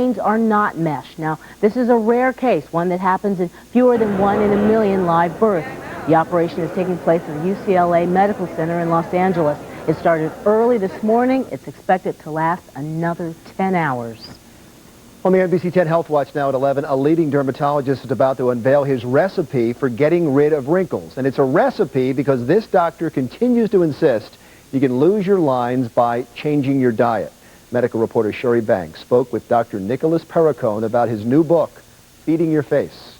veins are not mesh. Now, this is a rare case, one that happens in fewer than 1 in a million live births. The operation is taking place at the UCLA Medical Center in Los Angeles. It started early this morning. It's expected to last another 10 hours. On the NBC10 Health Watch now at 11, a leading dermatologist is about to unveil his recipe for getting rid of wrinkles. And it's a recipe because this doctor continues to insist you can lose your lines by changing your diet. Medical reporter Sherry Banks spoke with Dr. Nicholas Perricone about his new book, Feeding Your Face.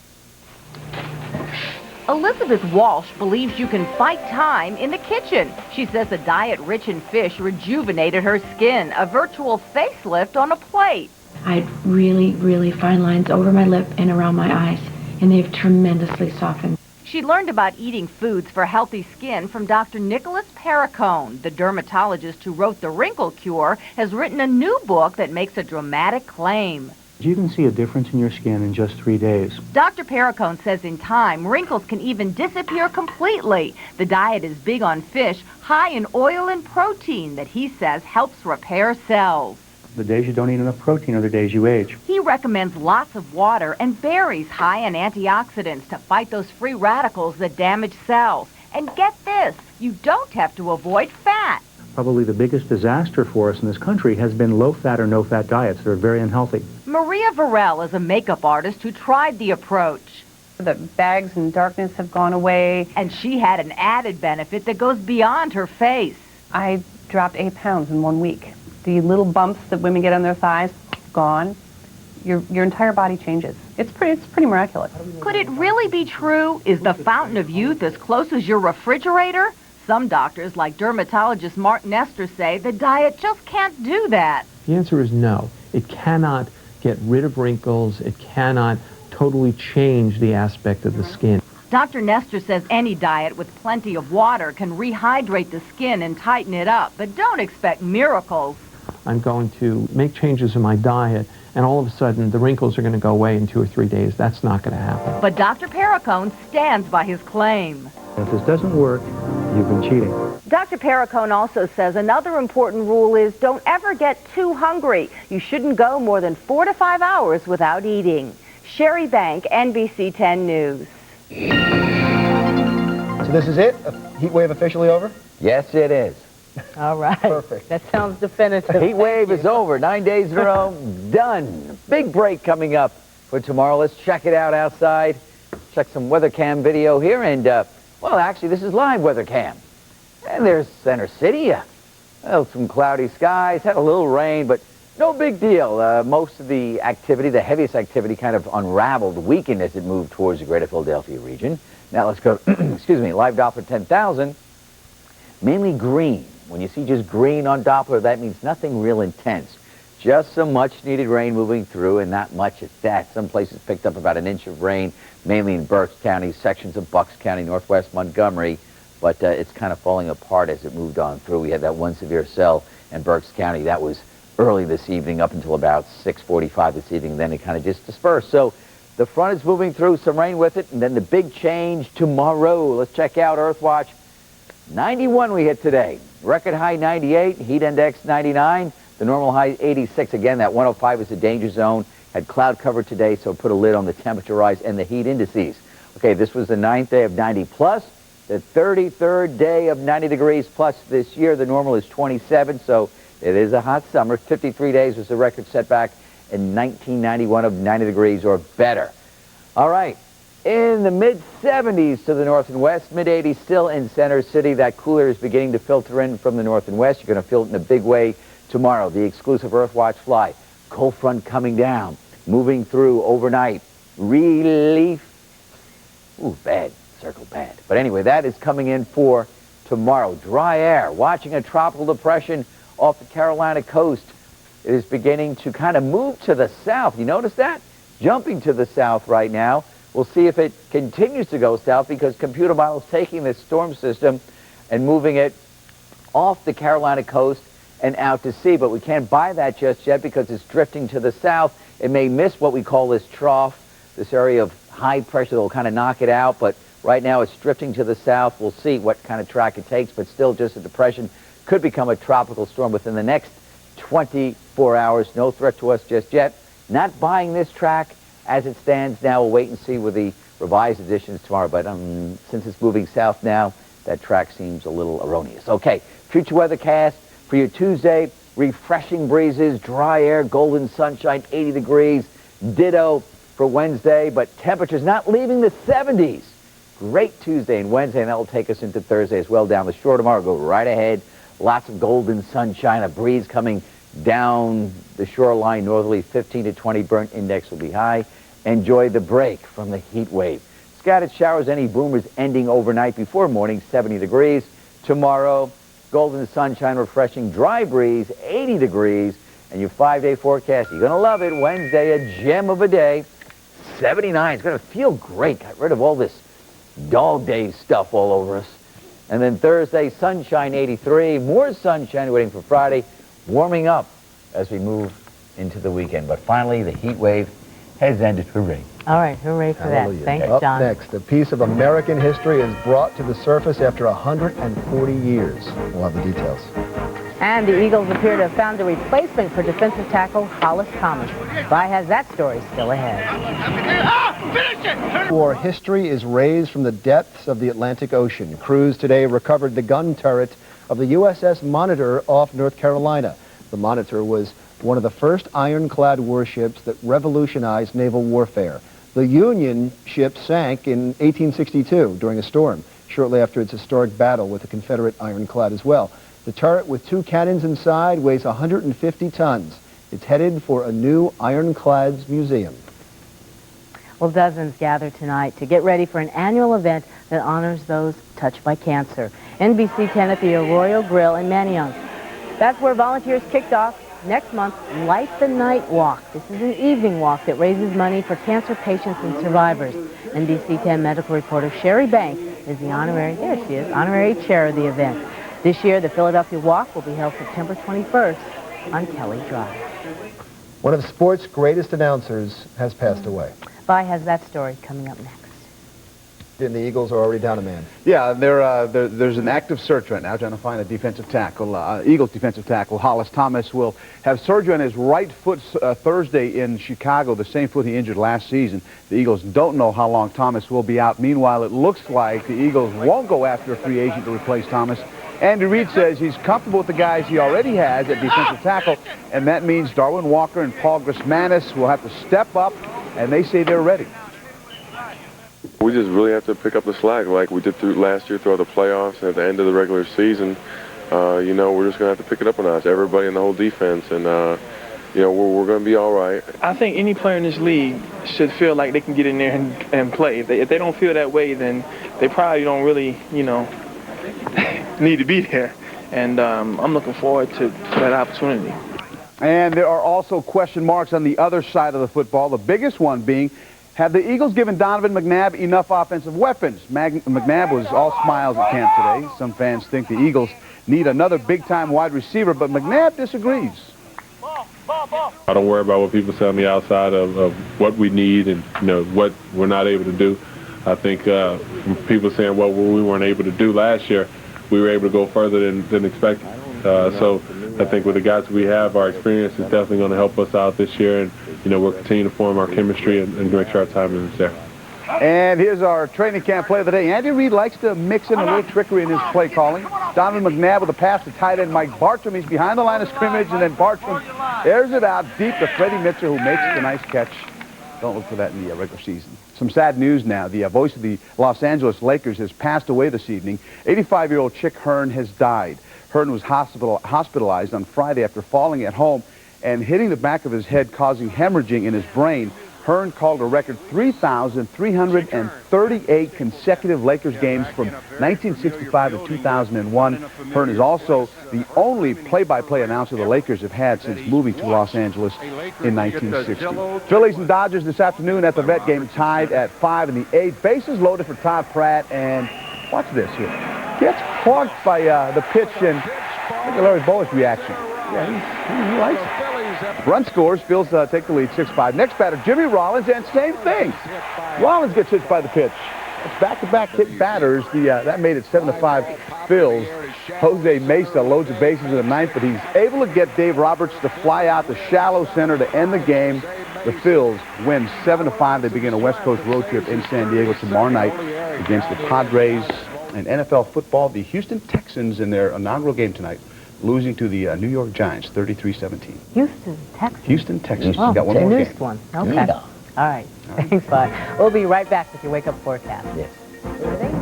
Elizabeth Walsh believes you can fight time in the kitchen. She says a diet rich in fish rejuvenated her skin, a virtual facelift on a plate. I had really, really fine lines over my lip and around my eyes, and they've tremendously softened. She learned about eating foods for healthy skin from Dr. Nicholas Perricone. The dermatologist who wrote The Wrinkle Cure has written a new book that makes a dramatic claim. You can see a difference in your skin in just 3 days. Dr. Perricone says in time, wrinkles can even disappear completely. The diet is big on fish, high in oil and protein that he says helps repair cells. The days you don't eat enough protein are the days you age. He recommends lots of water and berries high in antioxidants to fight those free radicals that damage cells. And get this, you don't have to avoid fat. Probably the biggest disaster for us in this country has been low-fat or no-fat diets that are very unhealthy. Maria Varel is a makeup artist who tried the approach. The bags and darkness have gone away. And she had an added benefit that goes beyond her face. I dropped 8 pounds in 1 week. The little bumps that women get on their thighs, gone. Your entire body changes. It's pretty miraculous. Could it really be true? Is the fountain of youth as close as your refrigerator? Some doctors, like dermatologist Mark Nestor, say the diet just can't do that. The answer is no. It cannot get rid of wrinkles. It cannot totally change the aspect of the skin. Dr. Nestor says any diet with plenty of water can rehydrate the skin and tighten it up, but don't expect miracles. I'm going to make changes in my diet, and all of a sudden the wrinkles are going to go away in 2 or 3 days. That's not going to happen. But Dr. Perricone stands by his claim. If this doesn't work, you've been cheating. Dr. Perricone also says another important rule is don't ever get too hungry. You shouldn't go more than 4 to 5 hours without eating. Sherry Bank, NBC10 News. So this is it? A heat wave officially over? Yes, it is. All right. Perfect. That sounds definitive. Heat wave is over. 9 days in a row. Done. Big break coming up for tomorrow. Let's check it out outside. Check some weather cam video here. And, well, actually, this is live weather cam. And there's Center City. Well, some cloudy skies. Had a little rain, but no big deal. Most of the activity, the heaviest activity, kind of unraveled, weakened as it moved towards the greater Philadelphia region. Now let's go, excuse me, live Doppler 10,000. Mainly green. When you see just green on Doppler, that means nothing real intense. Just some much-needed rain moving through, and not much at that. Some places picked up about 1 inch of rain, mainly in Berks County, sections of Bucks County, northwest Montgomery, but it's kind of falling apart as it moved on through. We had that one severe cell in Berks County. That was early this evening, up until about 6:45 this evening, then it kind of just dispersed. So the front is moving through, some rain with it, and then the big change tomorrow. Let's check out Earthwatch. 91 we hit today. Record high 98, heat index 99, the normal high 86. Again, that 105 is the danger zone. Had cloud cover today, so put a lid on the temperature rise and the heat indices. Okay, this was the 9th day of 90 plus, the 33rd day of 90 degrees plus this year. The normal is 27, so it is a hot summer. 53 days was the record set back in 1991 of 90 degrees or better. All right. In the mid-70s to the north and west, mid-80s still in Center City. That cooler is beginning to filter in from the north and west. You're going to feel it in a big way tomorrow. The exclusive Earthwatch fly. Cold front coming down, moving through overnight. Relief. Ooh, bad. Circle bad. But anyway, that is coming in for tomorrow. Dry air. Watching a tropical depression off the Carolina coast. It is beginning to kind of move to the south. You notice that? Jumping to the south right now. We'll see if it continues to go south because computer models taking this storm system and moving it off the Carolina coast and out to sea. But we can't buy that just yet because it's drifting to the south. It may miss what we call this trough, this area of high pressure that will kind of knock it out. But right now it's drifting to the south. We'll see what kind of track it takes, but still just a depression. Could become a tropical storm within the next 24 hours. No threat to us just yet. Not buying this track as it stands now. We'll wait and see with the revised editions tomorrow. But since it's moving south now, that track seems a little erroneous. Okay, future weathercast for your Tuesday. Refreshing breezes, dry air, golden sunshine, 80 degrees. Ditto for Wednesday, but temperatures not leaving the 70s. Great Tuesday and Wednesday, and that will take us into Thursday as well. Down the shore tomorrow, go right ahead. Lots of golden sunshine, a breeze coming down the shoreline northerly, 15 to 20. Burnt index will be high. Enjoy the break from the heat wave. Scattered showers, any boomers ending overnight before morning, 70 degrees. Tomorrow, golden sunshine, refreshing, dry breeze, 80 degrees. And your 5-day forecast, you're going to love it. Wednesday, a gem of a day, 79. It's going to feel great. Got rid of all this dog day stuff all over us. And then Thursday, sunshine, 83. More sunshine waiting for Friday. Warming up as we move into the weekend. But finally, the heat wave has ended. Hooray. All right, hooray for Hallelujah. that. Thanks, Up John. next, a piece of American history is brought to the surface after 140 years. We'll have the details. And the Eagles appear to have found a replacement for defensive tackle Hollis Thomas. Vi has that story still ahead. War history is raised from the depths of the Atlantic Ocean. Crews today recovered the gun turret of the USS Monitor off North Carolina. The Monitor was one of the first ironclad warships that revolutionized naval warfare. The Union ship sank in 1862 during a storm, shortly after its historic battle with the Confederate ironclad as well. The turret, with 2 cannons inside, weighs 150 tons. It's headed for a new Ironclads museum. Well, dozens gather tonight to get ready for an annual event that honors those touched by cancer. NBC10 at the Arroyo Grill in Manayunk. That's where volunteers kicked off next month's Light the Night Walk. This is an evening walk that raises money for cancer patients and survivors. NBC10 medical reporter Sherry Bank is the honorary chair of the event. This year, the Philadelphia Walk will be held September 21st on Kelly Drive. One of sports' greatest announcers has passed away. Vi has that story coming up next. And the Eagles are already down a man. Yeah, there's an active search right now trying to find a defensive tackle. Eagles defensive tackle Hollis Thomas will have surgery on his right foot Thursday in Chicago, the same foot he injured last season. The Eagles don't know how long Thomas will be out. Meanwhile, it looks like the Eagles won't go after a free agent to replace Thomas. Andy Reid says he's comfortable with the guys he already has at defensive tackle, and that means Darwin Walker and Paul Grismanis will have to step up, and they say they're ready. We just really have to pick up the slack like we did through last year throughout the playoffs and at the end of the regular season. You know, we're just going to have to pick it up a notch, everybody in the whole defense, and, you know, we're going to be all right. I think any player in this league should feel like they can get in there and play. If they don't feel that way, then they probably don't really, you know, need to be there. And I'm looking forward to that opportunity. And there are also question marks on the other side of the football, the biggest one being, have the Eagles given Donovan McNabb enough offensive weapons? McNabb was all smiles at camp today. Some fans think the Eagles need another big-time wide receiver, but McNabb disagrees. I don't worry about what people say on the outside of what we need and, you know, what we're not able to do. I think people saying, well, what we weren't able to do last year, we were able to go further than expected. So I think with the guys we have, our experience is definitely going to help us out this year, and you know, we'll continue to form our chemistry and make sure our timing is there. And here's our training camp play of the day. Andy Reid likes to mix in a little trickery in his play calling. Donovan McNabb with a pass to tight end Mike Bartram. He's behind the line of scrimmage, and then Bartram airs it out deep to Freddie Mitchell, who makes the nice catch. Don't look for that in the regular season. Some sad news now. The voice of the Los Angeles Lakers has passed away this evening. 85-year-old Chick Hearn has died. Hearn was hospitalized on Friday after falling at home and hitting the back of his head, causing hemorrhaging in his brain. Hearn called a record 3,338 consecutive Lakers games from 1965 to 2001. Hearn is also the only play-by-play announcer the Lakers have had since moving to Los Angeles in 1960. Phillies and Dodgers this afternoon at the Vet game, tied at 5 in the 8th. Bases loaded for Todd Pratt, and watch this here. Gets clogged by the pitch, and look at Larry Bowa's reaction. Yeah, he likes it. Run scores, Phils take the lead 6-5. Next batter, Jimmy Rollins, and same thing. Rollins gets hit by the pitch. back-to-back hit batters. That made it 7-5 Phils. Jose Mesa loads the bases in the ninth, but he's able to get Dave Roberts to fly out to shallow center to end the game. The Phils win 7-5. They begin a West Coast road trip in San Diego tomorrow night against the Padres. And NFL football, the Houston Texans in their inaugural game tonight, losing to the New York Giants 33-17. Houston, Texas. Houston, Texas. Oh, Got one more game. One. Okay. All right. Thanks, Bud. We'll be right back with your wake-up forecast. Yes.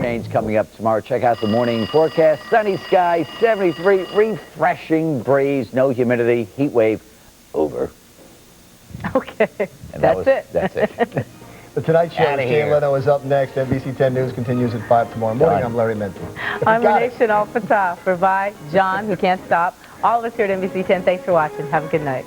Change coming up tomorrow. Check out the morning forecast. Sunny skies, 73, refreshing breeze, no humidity, heat wave over. Okay. And That's it. That's it. The Tonight Show Outta with here. Jay Leno is up next. NBC 10 News continues at 5 tomorrow morning. I'm Larry Minton. I'm Renee Chanel Fatah. For Vi, John, who can't stop, all of us here at NBC 10, thanks for watching. Have a good night.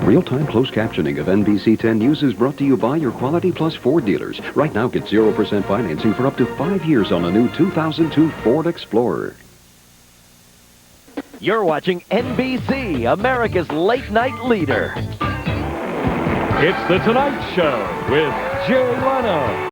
Real-time closed captioning of NBC 10 News is brought to you by your Quality Plus Ford dealers. Right now, get 0% financing for up to 5 years on a new 2002 Ford Explorer. You're watching NBC, America's late-night leader. It's The Tonight Show with Jay Leno.